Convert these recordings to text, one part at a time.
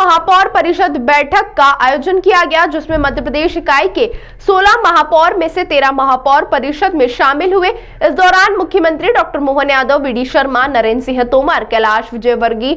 महापौर परिषद बैठक का आयोजन किया गया, जिसमें मध्य प्रदेश इकाई के 16 महापौर में से 13 महापौर परिषद में शामिल हुए। इस दौरान मुख्यमंत्री doctor Mohan Yadav, V D Sharma, Narendra Singh Tomar, Kailash Vijayvargiya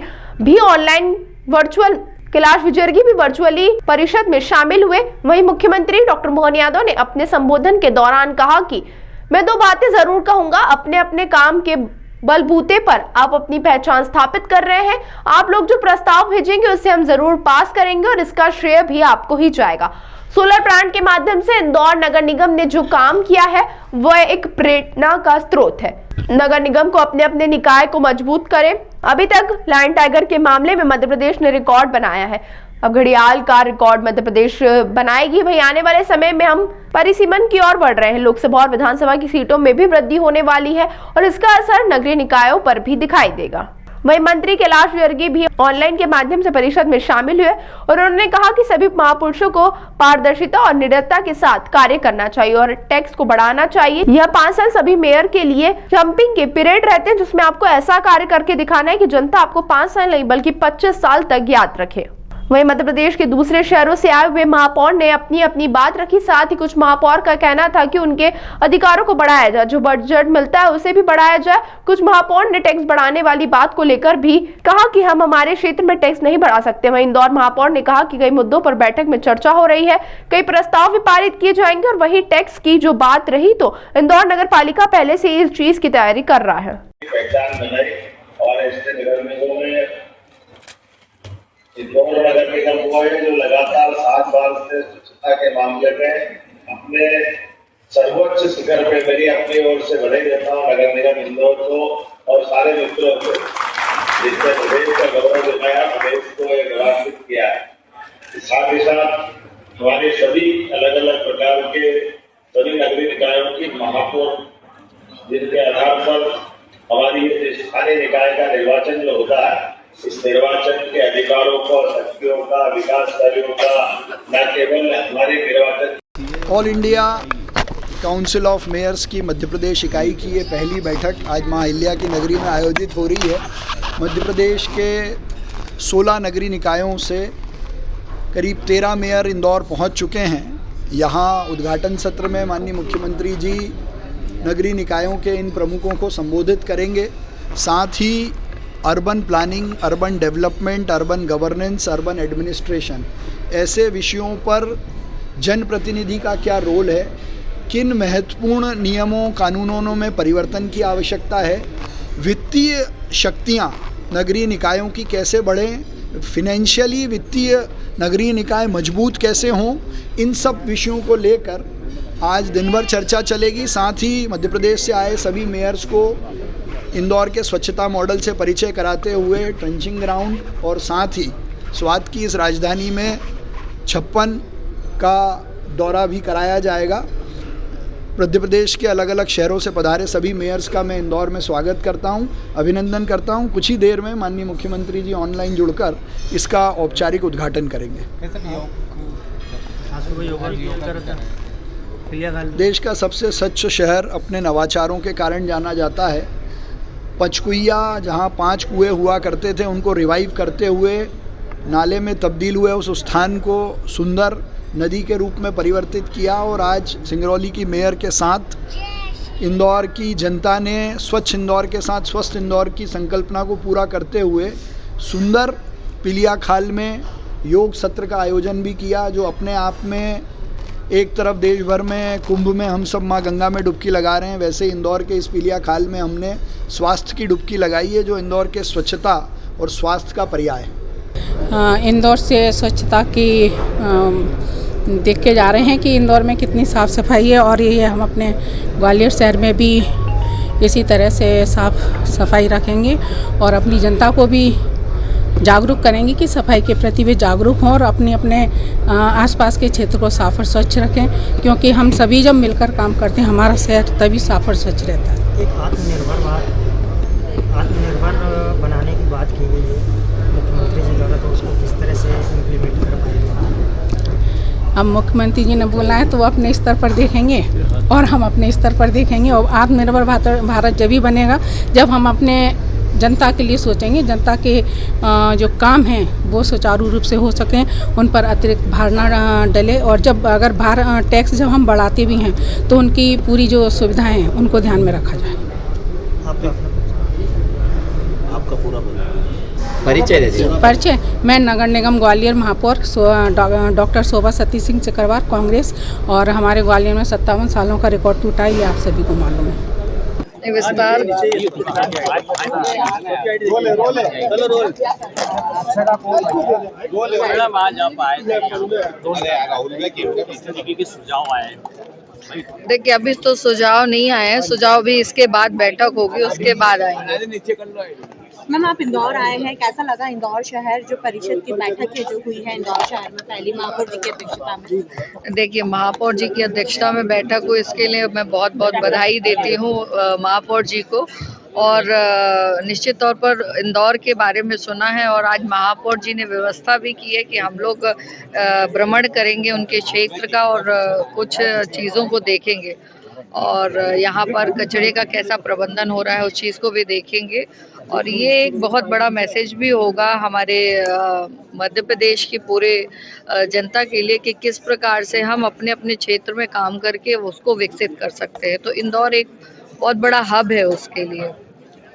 भी वर्चुअली परिषद में शामिल हुए। वहीं मुख्यमंत्री डॉक्टर मोहन यादव ने अपने संबोधन के दौरान कहा कि मैं 2 बातें जरूर कहूंगा। अपने अपने काम के बलबूते पर आप अपनी पहचान स्थापित कर रहे हैं। आप लोग जो प्रस्ताव भेजेंगे उसे हम जरूर पास करेंगे और इसका श्रेय भी आपको ही जाएगा। सोलर प्लांट के माध्यम से इंदौर नगर निगम ने जो काम किया है वह एक प्रेरणा का स्रोत है। नगर निगम को अपने अपने निकाय को मजबूत करें। अभी तक लायन टाइगर के मामले में मध्य प्रदेश ने रिकॉर्ड बनाया है, अब घड़ियाल का रिकॉर्ड मध्य प्रदेश बनाएगी। वहीं आने वाले समय में हम परिसीमन की ओर बढ़ रहे हैं। लोकसभा और विधानसभा की सीटों में भी वृद्धि होने वाली है और इसका असर नगरीय निकायों पर भी दिखाई देगा। वहीं मंत्री कैलाश विजयवर्गीय भी ऑनलाइन के माध्यम से परिषद में शामिल हुए और उन्होंने कहा कि सभी महापुरुषों को पारदर्शिता और निडरता के साथ कार्य करना चाहिए और टैक्स को बढ़ाना चाहिए। यह 5 साल सभी मेयर के लिए जंपिंग के पीरियड रहते हैं, जिसमें आपको ऐसा कार्य करके दिखाना है कि जनता आपको 5 साल नहीं बल्कि 25 साल तक याद रखे। वहीं मध्य प्रदेश के दूसरे शहरों से आए हुए महापौर ने अपनी अपनी बात रखी। साथ ही कुछ महापौर का कहना था कि उनके अधिकारों को बढ़ाया जाए, जो बजट मिलता है उसे भी बढ़ाया जाए। कुछ महापौर ने टैक्स बढ़ाने वाली बात को लेकर भी कहा कि हम हमारे क्षेत्र में टैक्स नहीं बढ़ा सकते। वहीं इंदौर महापौर ने कहा कि कई मुद्दों पर बैठक में चर्चा हो रही है, कई प्रस्ताव भी पारित किए जाएंगे और वही टैक्स की जो बात रही तो इंदौर नगर पालिका पहले से इस चीज की तैयारी कर रहा है। इंदौर नगर निगम हुआ है जो लगातार 7 साल से स्वच्छता के मामले में अपने सर्वोच्च शिखर पे मेरी अपनी ओर से बधाई देता हूँ नगर निगम इंदौर को और सारे मित्रों को, जिसने प्रदेश का गौरव दिखाया, प्रदेश को गौरवान्वित किया है। साथ ही साथ हमारे सभी अलग अलग प्रकार के सभी नगरीय निकायों की महापौर, जिनके आधार पर हमारी स्थानीय निकाय का निर्वाचन जो होता है, इस निर्वाचन के अधिकारों का, शक्तियों का, विकास कार्यों का न केवल हमारे निर्वाचन। All India Council of Mayors की मध्य प्रदेश इकाई की ये पहली बैठक आज मां अहिल्या की नगरी में आयोजित हो रही है। मध्य प्रदेश के 16 नगरीय निकायों से करीब 13 मेयर इंदौर पहुंच चुके हैं। यहाँ उद्घाटन सत्र में माननीय मुख्यमंत्री जी नगरीय निकायों के इन प्रमुखों को संबोधित करेंगे। साथ ही urban planning, urban development, urban governance, urban administration ऐसे विषयों पर जनप्रतिनिधि का क्या रोल है, किन महत्वपूर्ण नियमों कानूनों में परिवर्तन की आवश्यकता है, वित्तीय शक्तियाँ नगरीय निकायों की कैसे बढ़ें, फिनेंशियली वित्तीय नगरीय निकाय मजबूत कैसे हों, इन सब विषयों को लेकर आज दिन भर चर्चा चलेगी। साथ ही मध्य प्रदेश से आए सभी मेयर्स को इंदौर के स्वच्छता मॉडल से परिचय कराते हुए ट्रेंचिंग ग्राउंड और साथ ही स्वाद की इस राजधानी में 56 का दौरा भी कराया जाएगा। मध्य प्रदेश के अलग अलग शहरों से पधारे सभी मेयर्स का मैं इंदौर में स्वागत करता हूं, अभिनंदन करता हूं। कुछ ही देर में माननीय मुख्यमंत्री जी ऑनलाइन जुड़कर इसका औपचारिक उद्घाटन करेंगे। देश का सबसे स्वच्छ शहर अपने नवाचारों के कारण जाना जाता है। पंचकुइया, जहाँ 5 कुएँ हुआ करते थे, उनको रिवाइव करते हुए नाले में तब्दील हुए उस स्थान को सुंदर नदी के रूप में परिवर्तित किया और आज सिंगरौली की मेयर के साथ इंदौर की जनता ने स्वच्छ इंदौर के साथ स्वस्थ इंदौर की संकल्पना को पूरा करते हुए सुंदर पिलिया खाल में योग सत्र का आयोजन भी किया, जो अपने आप में एक तरफ देश भर में कुंभ में हम सब माँ गंगा में डुबकी लगा रहे हैं, वैसे इंदौर के इस पिलिया खाल में हमने स्वास्थ्य की डुबकी लगाई है, जो इंदौर के स्वच्छता और स्वास्थ्य का पर्याय है। इंदौर से स्वच्छता की देख के जा रहे हैं कि इंदौर में कितनी साफ़ सफाई है और ये हम अपने ग्वालियर शहर में भी इसी तरह से साफ़ सफाई रखेंगे और अपनी जनता को भी जागरूक करेंगे कि सफाई के प्रति भी जागरूक हों और अपने अपने आसपास के क्षेत्र को साफ और स्वच्छ रखें, क्योंकि हम सभी जब मिलकर काम करते हैं हमारा शहर तभी साफ और स्वच्छ रहता है। एक आत्मनिर्भर बनाने की बात की गई है मुख्यमंत्री जी द्वारा, तो उसको किस तरह से इम्प्लीमेंट कर पाएंगे? अब मुख्यमंत्री जी ने बोला है तो वो अपने स्तर पर देखेंगे और हम अपने स्तर पर देखेंगे। और आत्मनिर्भर भारत जब ही बनेगा जब हम अपने जनता के लिए सोचेंगे, जनता के जो काम हैं वो सुचारू रूप से हो सकें, उन पर अतिरिक्त भार ना डले। और जब अगर टैक्स जब हम बढ़ाते भी हैं तो उनकी पूरी जो सुविधाएं हैं उनको ध्यान में रखा जाए। आपका पूरा परिचय दीजिए। परिचय, मैं नगर निगम ग्वालियर महापौर डॉक्टर शोभा सती सिंह चक्रवार, कांग्रेस। और हमारे ग्वालियर में 57 सालों का रिकॉर्ड टूटा है, ये आप सभी को मालूम है। विस्तार देखिए, अभी तो सुझाव नहीं आए हैं, सुझाव भी इसके बाद बैठक होगी उसके बाद आएंगे। मैम, आप इंदौर आए हैं, कैसा लगा इंदौर शहर? जो परिषद की बैठक है जो हुई है इंदौर शहर में पहली महापौर जी की अध्यक्षता में। देखिए, महापौर जी की अध्यक्षता में बैठक हुई, इसके लिए मैं बहुत बहुत बधाई देती हूँ महापौर जी को। और निश्चित तौर पर इंदौर के बारे में सुना है और आज महापौर जी ने व्यवस्था भी की है कि हम लोग भ्रमण करेंगे उनके क्षेत्र का और कुछ चीज़ों को देखेंगे और यहाँ पर कचरे का कैसा प्रबंधन हो रहा है उस चीज़ को भी देखेंगे। और ये एक बहुत बड़ा मैसेज भी होगा हमारे मध्य प्रदेश की पूरे जनता के लिए कि किस प्रकार से हम अपने अपने क्षेत्र में काम करके उसको विकसित कर सकते हैं। तो इंदौर एक बहुत बड़ा हब है उसके लिए।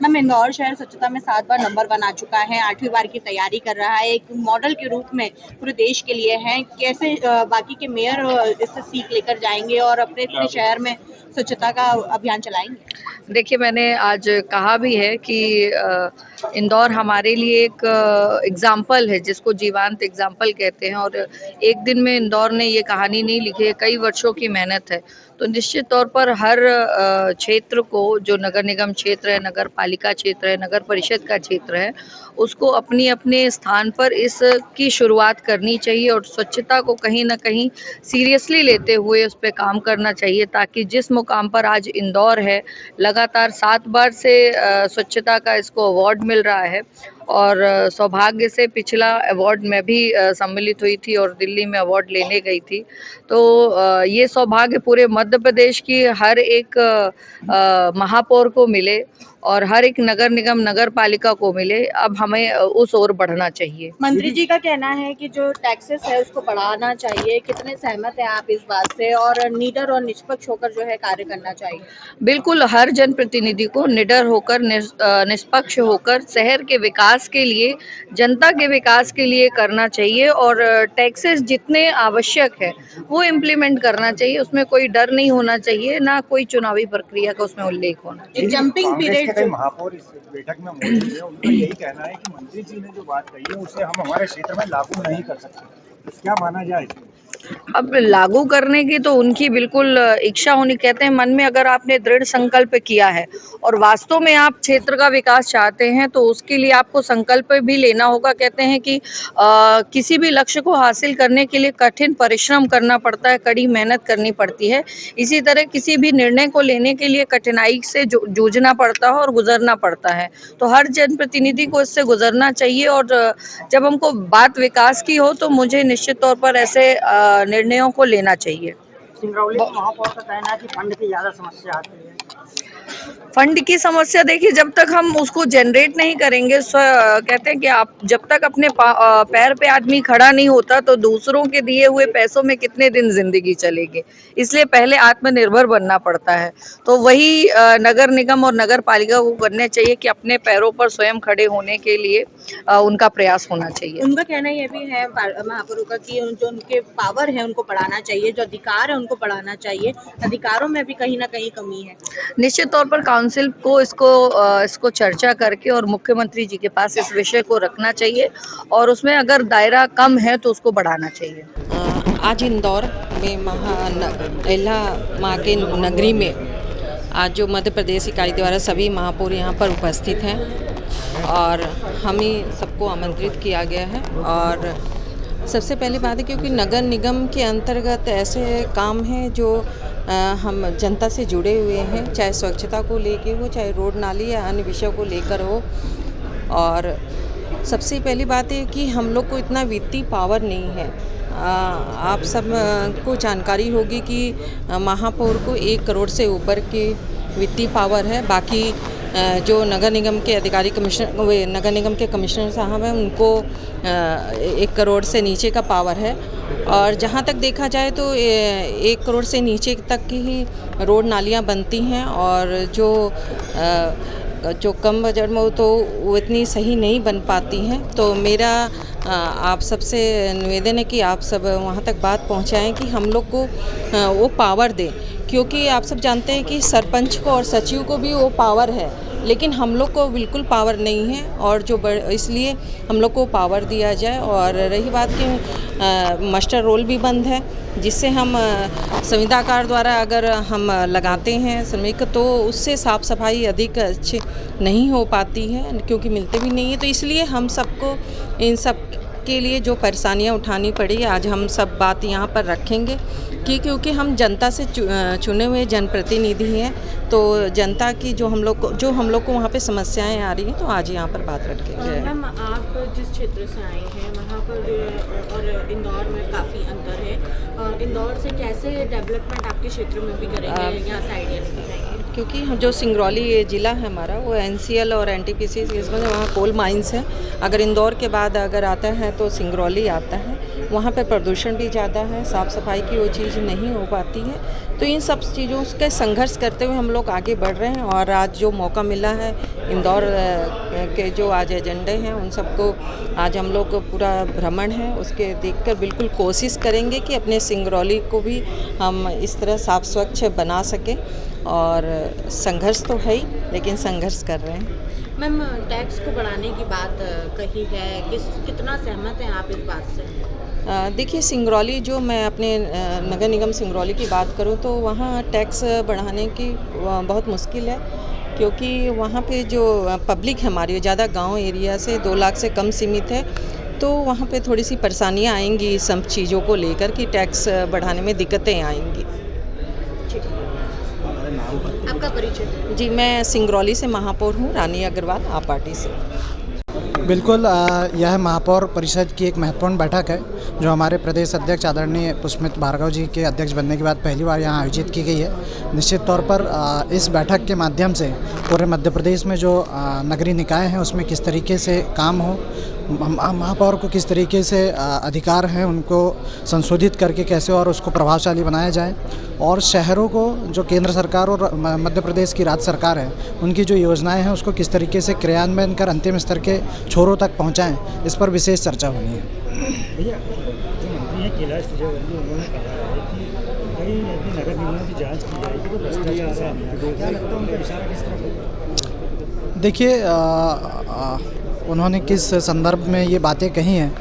मैम, इंदौर शहर स्वच्छता में 7 बार नंबर बना चुका है, 8वीं बार की तैयारी कर रहा है, एक मॉडल के रूप में पूरे देश के लिए है। कैसे बाकी के मेयर इससे सीख लेकर जाएंगे और अपने शहर में स्वच्छता का अभियान चलाएंगे? देखिए, मैंने आज कहा भी है कि इंदौर हमारे लिए एक एग्जाम्पल है, जिसको जीवंत एग्जाम्पल कहते हैं। और एक दिन में इंदौर ने ये कहानी नहीं लिखी है, कई वर्षों की मेहनत है। तो निश्चित तौर पर हर क्षेत्र को, जो नगर निगम क्षेत्र है, नगर पालिका क्षेत्र है, नगर परिषद का क्षेत्र है, उसको अपनी अपने स्थान पर इसकी शुरुआत करनी चाहिए और स्वच्छता को कहीं ना कहीं सीरियसली लेते हुए उस पर काम करना चाहिए, ताकि जिस मुकाम पर आज इंदौर है, लगातार 7 बार से स्वच्छता का इसको अवार्ड मिल रहा है। और सौभाग्य से पिछला अवार्ड में भी सम्मिलित हुई थी और दिल्ली में अवार्ड लेने गई थी। तो ये सौभाग्य पूरे मध्य प्रदेश की हर एक महापौर को मिले और हर एक नगर निगम नगर पालिका को मिले। अब हमें उस ओर बढ़ना चाहिए। मंत्री जी का कहना है कि जो टैक्सेस है उसको बढ़ाना चाहिए, कितने सहमत हैं आप इस बात से? और निडर और निष्पक्ष होकर जो है कार्य करना चाहिए। बिल्कुल, हर जनप्रतिनिधि को निडर होकर निष्पक्ष होकर शहर के विकास के लिए, जनता के विकास के लिए करना चाहिए और टैक्सेस जितने आवश्यक है वो इम्प्लीमेंट करना चाहिए। उसमें कोई डर नहीं होना चाहिए, ना कोई चुनावी प्रक्रिया का उसमें उल्लेख होना चाहिए। जंपिंग पीरियड महापौर इस बैठक में मौजूद है, उनका यही कहना है कि मंत्री जी ने जो बात कही है उसे हम हमारे क्षेत्र में लागू नहीं कर सकते, तो क्या माना जाए? अब लागू करने की तो उनकी बिल्कुल इच्छा होनी। कहते हैं मन में अगर आपने दृढ़ संकल्प किया है और वास्तव में आप क्षेत्र का विकास चाहते हैं तो उसके लिए आपको संकल्प भी लेना होगा। कहते हैं कि किसी भी लक्ष्य को हासिल करने के लिए कठिन परिश्रम करना पड़ता है, कड़ी मेहनत करनी पड़ती है। इसी तरह किसी भी निर्णय को लेने के लिए कठिनाई से जूझना पड़ता है और गुजरना पड़ता है। तो हर जनप्रतिनिधि को इससे गुजरना चाहिए और जब हमको बात विकास की हो तो मुझे निश्चित तौर पर ऐसे निर्णयों को लेना चाहिए। सिंगरौली महापौर का कहना है कि फंड की ज़्यादा समस्या आती है। फंड की समस्या देखिए, जब तक हम उसको जनरेट नहीं करेंगे, कहते हैं कि आप जब तक अपने पैर पे आदमी खड़ा नहीं होता तो दूसरों के दिए हुए पैसों में कितने दिन जिंदगी चलेगी। इसलिए पहले आत्मनिर्भर बनना पड़ता है। तो वही नगर निगम और नगर पालिका को करने चाहिए कि अपने पैरों पर स्वयं खड़े होने के लिए उनका प्रयास होना चाहिए। उनका कहना यह भी है महापौरों का कि जो उनके पावर है उनको बढ़ाना चाहिए, जो अधिकार है उनको बढ़ाना चाहिए, अधिकारों में भी कहीं ना कहीं कमी है। निश्चित तौर पर काउंसिल को इसको चर्चा करके और मुख्यमंत्री जी के पास इस विषय को रखना चाहिए और उसमें अगर दायरा कम है तो उसको बढ़ाना चाहिए। आज इंदौर में अहिल्या माँ के नगरी में आज जो मध्य प्रदेश इकाई द्वारा सभी महापौर यहाँ पर उपस्थित हैं और हमें सबको आमंत्रित किया गया है। और सबसे पहली बात है क्योंकि नगर निगम के अंतर्गत ऐसे काम हैं जो हम जनता से जुड़े हुए हैं, चाहे स्वच्छता को लेके हो, चाहे रोड नाली या अन्य विषयों को लेकर हो। और सबसे पहली बात है कि हम लोग को इतना वित्तीय पावर नहीं है। आप सब को जानकारी होगी कि महापौर को 1 करोड़ से ऊपर की वित्तीय पावर है। बाकी जो नगर निगम के अधिकारी नगर निगम के कमिश्नर साहब हैं उनको 1 करोड़ से नीचे का पावर है, और जहाँ तक देखा जाए तो 1 करोड़ से नीचे तक की ही रोड नालियाँ बनती हैं, और जो कम बजट में हो तो वो इतनी सही नहीं बन पाती हैं। तो मेरा आप सबसे निवेदन है कि आप सब वहाँ तक बात पहुँचाएं कि हम लोग को वो पावर दें, क्योंकि आप सब जानते हैं कि सरपंच को और सचिव को भी वो पावर है, लेकिन हम लोग को बिल्कुल पावर नहीं है, और इसलिए हम लोग को पावर दिया जाए। और रही बात कि मास्टर रोल भी बंद है, जिससे हम संविदाकार द्वारा अगर हम लगाते हैं श्रमिक तो उससे साफ़ सफाई अधिक अच्छी नहीं हो पाती है, क्योंकि मिलते भी नहीं है। तो इसलिए हम सबको इन सब के लिए जो परेशानियां उठानी पड़ी, आज हम सब बात यहाँ पर रखेंगे कि क्योंकि हम जनता से चुने हुए जनप्रतिनिधि हैं, तो जनता की जो हम लोग को वहाँ पे समस्याएं आ रही हैं, तो आज यहाँ पर बात रखेंगे। मैम, आप जिस क्षेत्र से आए हैं वहाँ पर और इंदौर में काफ़ी अंतर है, इंदौर से कैसे डेवलपमेंट आपके क्षेत्र में भी करेंगे, यहाँ से आइडिया बताएंगे? क्योंकि हम जो सिंगरौली ज़िला है हमारा, वो NCL और NTPC इसमें वहाँ कोल माइंस है। अगर इंदौर के बाद अगर आता है तो सिंगरौली आता है, वहाँ पे प्रदूषण भी ज़्यादा है, साफ़ सफाई की वो चीज़ नहीं हो पाती है। तो इन सब चीज़ों का संघर्ष करते हुए हम लोग आगे बढ़ रहे हैं, और आज जो मौका मिला है इंदौर के जो आज एजेंडे हैं उन सबको आज हम लोग पूरा भ्रमण है उसके देखकर बिल्कुल कोशिश करेंगे कि अपने सिंगरौली को भी हम इस तरह साफ स्वच्छ बना सकें। और संघर्ष तो है ही, लेकिन संघर्ष कर रहे हैं। मैम, टैक्स को बढ़ाने की बात कही है, कितना सहमत हैं आप इस बात से? देखिए, सिंगरौली जो मैं अपने नगर निगम सिंगरौली की बात करूं तो वहाँ टैक्स बढ़ाने की बहुत मुश्किल है, क्योंकि वहाँ पे जो पब्लिक है हमारी ज़्यादा गांव एरिया से 2 लाख से कम सीमित है, तो वहाँ पे थोड़ी सी परेशानियाँ आएंगी सब चीज़ों को लेकर कि टैक्स बढ़ाने में दिक्कतें आएंगी। आपका परिचय? जी, मैं सिंगरौली से महापौर हूँ, रानी अग्रवाल, आप पार्टी से। बिल्कुल, यह महापौर परिषद की एक महत्वपूर्ण बैठक है जो हमारे प्रदेश अध्यक्ष आदरणीय पुष्पमित्र भार्गव जी के अध्यक्ष बनने के बाद पहली बार यहाँ आयोजित की गई है। निश्चित तौर पर इस बैठक के माध्यम से पूरे मध्य प्रदेश में जो नगरीय निकाय हैं उसमें किस तरीके से काम हो, महापौर को किस तरीके से अधिकार हैं उनको संशोधित करके कैसे और उसको प्रभावशाली बनाया जाए, और शहरों को जो केंद्र सरकार और मध्य प्रदेश की राज्य सरकार है उनकी जो योजनाएं हैं उसको किस तरीके से क्रियान्वयन कर अंतिम स्तर के छोरों तक पहुंचाएं, इस पर विशेष चर्चा होनी है। भैया, जो मंत्री हैं कैलाश विजयवर्गीय, उन्होंने कहा है कि कई नगर निगमों की जांच की जाएगी तो भ्रष्टाचार से क्या लगता है उनका इशारा किस तरफ? देखिए, उन्होंने किस संदर्भ में ये बातें कही हैं,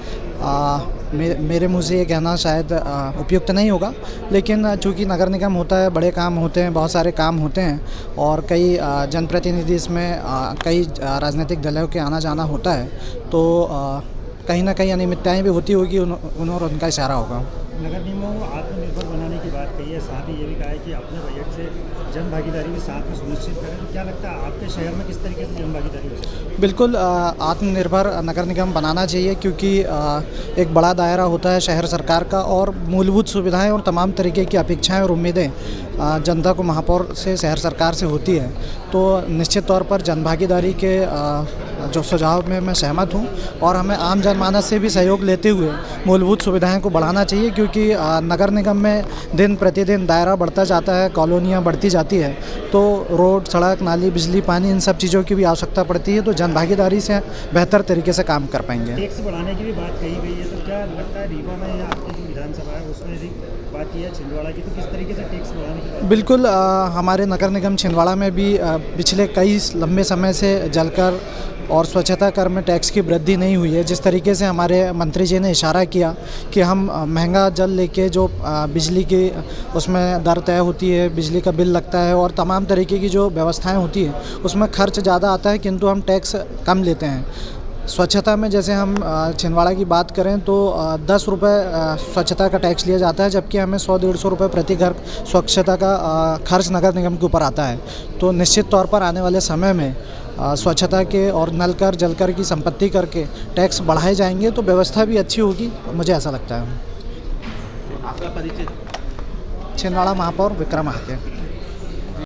मेरे मुँह से ये कहना शायद उपयुक्त नहीं होगा, लेकिन चूँकि नगर निगम होता है, बड़े काम होते हैं, बहुत सारे काम होते हैं, और कई जनप्रतिनिधि इसमें कई राजनीतिक दलों के आना जाना होता है, तो कहीं ना कहीं अनियमितताएँ भी होती होगी, उन्होंने उनका इशारा होगा। नगर निगमों को आत्मनिर्भर बनाने की बात कही है, साथ ही ये भी कहा है कि अपने बजट से जन भागीदारी भी साथ में सुनिश्चित करें, तो क्या लगता है आपके शहर में किस तरीके से जन भागीदारी हो सकती है? बिल्कुल, आत्मनिर्भर नगर निगम बनाना चाहिए, क्योंकि एक बड़ा दायरा होता है शहर सरकार का, और मूलभूत सुविधाएं और तमाम तरीके की अपेक्षाएं और उम्मीदें जनता को महापौर से, शहर सरकार से होती है। तो निश्चित तौर पर जनभागीदारी के जो सुझाव में मैं सहमत हूँ, और हमें आम जनमानस से भी सहयोग लेते हुए मूलभूत सुविधाएं को बढ़ाना चाहिए, क्योंकि नगर निगम में दिन प्रतिदिन दायरा बढ़ता जाता है, कॉलोनियाँ बढ़ती जाती है, तो रोड, सड़क, नाली, बिजली, पानी, इन सब चीज़ों की भी आवश्यकता पड़ती है, तो जनभागीदारी से बेहतर तरीके से काम कर पाएंगे। टैक्स बढ़ाने की भी बात कही गई है, तो क्या लगता है रीवा में या आपकी जो विधानसभा है उसमें भी बात की है छिंदवाड़ा की, तो किस तरीके से टैक्स बढ़ाने की बात? बिल्कुल, हमारे नगर निगम छिंदवाड़ा में भी पिछले कई लंबे समय से जलकर और स्वच्छता कर में टैक्स की वृद्धि नहीं हुई है। जिस तरीके से हमारे मंत्री जी ने इशारा किया कि हम महंगा जल लेके जो बिजली की उसमें दर तय होती है, बिजली का बिल लगता है, और तमाम तरीके की जो व्यवस्थाएं होती है उसमें खर्च ज़्यादा आता है, किंतु हम टैक्स कम लेते हैं। स्वच्छता में जैसे हम छिंदवाड़ा की बात करें तो 10 रुपये स्वच्छता का टैक्स लिया जाता है, जबकि हमें 100-150 रुपये प्रति घर स्वच्छता का खर्च नगर निगम के ऊपर आता है। तो निश्चित तौर पर आने वाले समय में स्वच्छता के और नल कर, जल कर की संपत्ति करके टैक्स बढ़ाए जाएंगे तो व्यवस्था भी अच्छी होगी, मुझे ऐसा लगता है। आपका परिचय? छिंदवाड़ा महापौर विक्रम आहते।